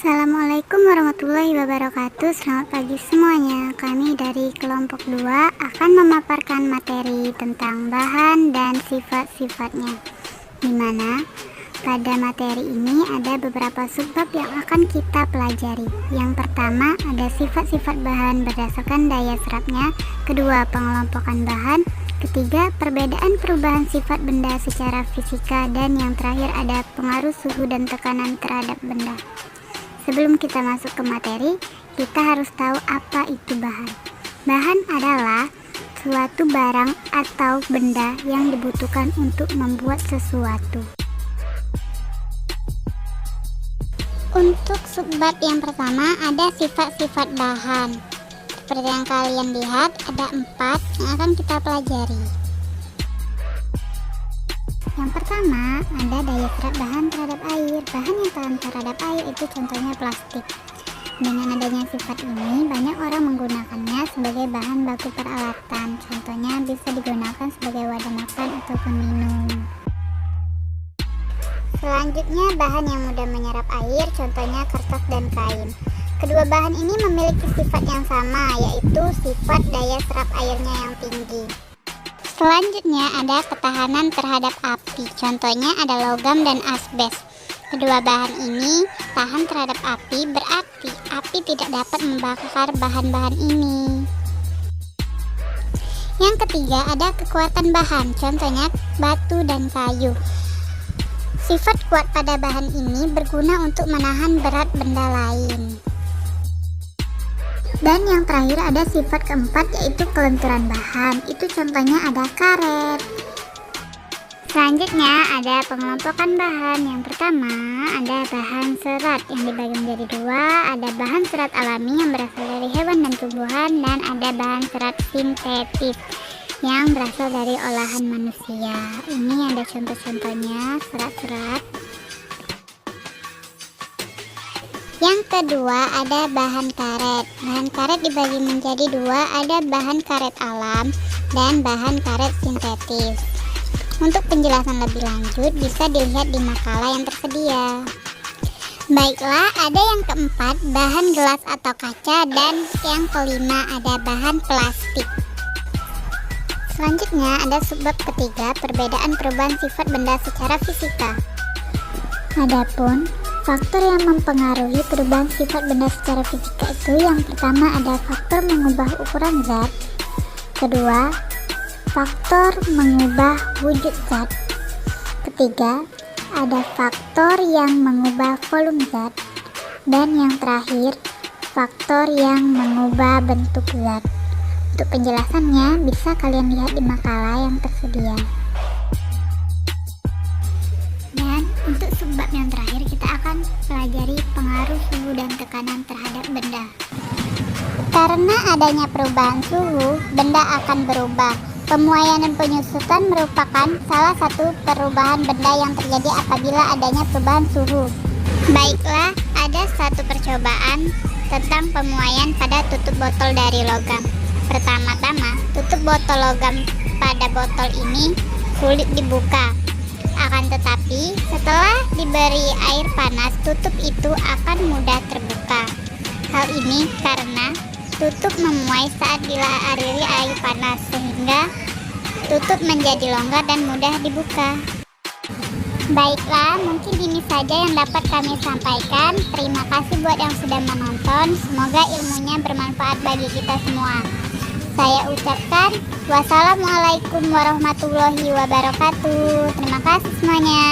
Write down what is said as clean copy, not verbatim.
Assalamualaikum warahmatullahi wabarakatuh. Selamat pagi semuanya. Kami dari kelompok 2 akan memaparkan materi tentang bahan dan sifat-sifatnya, di mana pada materi ini ada beberapa subbab yang akan kita pelajari. Yang pertama ada sifat-sifat bahan berdasarkan daya serapnya, kedua pengelompokan bahan, ketiga perbedaan perubahan sifat benda secara fisika, dan yang terakhir ada pengaruh suhu dan tekanan terhadap benda. Sebelum kita masuk ke materi, kita harus tahu apa itu bahan. Bahan adalah suatu barang atau benda yang dibutuhkan untuk membuat sesuatu. Untuk subbab yang pertama ada sifat-sifat bahan. Seperti yang kalian lihat, ada 4 yang akan kita pelajari. Yang pertama ada daya serap bahan terhadap air. Bahan yang tahan terhadap air itu contohnya plastik. Dengan adanya sifat ini, banyak orang menggunakannya sebagai bahan baku peralatan. Contohnya bisa digunakan sebagai wadah makan ataupun minum. Selanjutnya bahan yang mudah menyerap air, contohnya kertas dan kain. Kedua bahan ini memiliki sifat yang sama, yaitu sifat daya serap airnya yang tinggi. Selanjutnya ada ketahanan terhadap api, contohnya ada logam dan asbes. Kedua bahan ini tahan terhadap api, berarti api tidak dapat membakar bahan-bahan ini. Yang ketiga ada kekuatan bahan, contohnya batu dan kayu. Sifat kuat pada bahan ini berguna untuk menahan berat benda lain. Dan yang terakhir ada sifat keempat, yaitu kelenturan bahan. Itu contohnya ada karet. Selanjutnya ada pengelompokan bahan. Yang pertama ada bahan serat yang dibagi menjadi 2. Ada bahan serat alami yang berasal dari hewan dan tumbuhan, dan ada bahan serat sintetis yang berasal dari olahan manusia. Ini ada contoh-contohnya serat-serat. Yang kedua ada bahan karet. Bahan karet dibagi menjadi 2, ada bahan karet alam dan bahan karet sintetis. Untuk penjelasan lebih lanjut bisa dilihat di makalah yang tersedia. Baiklah, ada yang keempat bahan gelas atau kaca, dan yang kelima ada bahan plastik. Selanjutnya ada subbab ketiga, perbedaan perubahan sifat benda secara fisika. Adapun faktor yang mempengaruhi perubahan sifat benda secara fisika itu, yang pertama ada faktor mengubah ukuran zat, kedua faktor mengubah wujud zat, ketiga ada faktor yang mengubah volume zat, dan yang terakhir faktor yang mengubah bentuk zat. Untuk penjelasannya bisa kalian lihat di makalah yang tersedia. Dan untuk subbab yang terakhir kita akan pelajari pengaruh suhu dan tekanan terhadap benda. Karena adanya perubahan suhu, benda akan berubah. Pemuaian dan penyusutan merupakan salah satu perubahan benda yang terjadi apabila adanya perubahan suhu. Baiklah, ada satu percobaan tentang pemuaian pada tutup botol dari logam. Pertama-tama, tutup botol logam pada botol ini sulit dibuka. Akan tetapi, setelah diberi air panas, tutup itu akan mudah terbuka. Hal ini karena tutup memuai saat dialiri air panas, sehingga tutup menjadi longgar dan mudah dibuka. Baiklah, mungkin ini saja yang dapat kami sampaikan. Terima kasih buat yang sudah menonton. Semoga ilmunya bermanfaat bagi kita semua. Saya ucapkan wassalamualaikum warahmatullahi wabarakatuh. Terima kasih semuanya.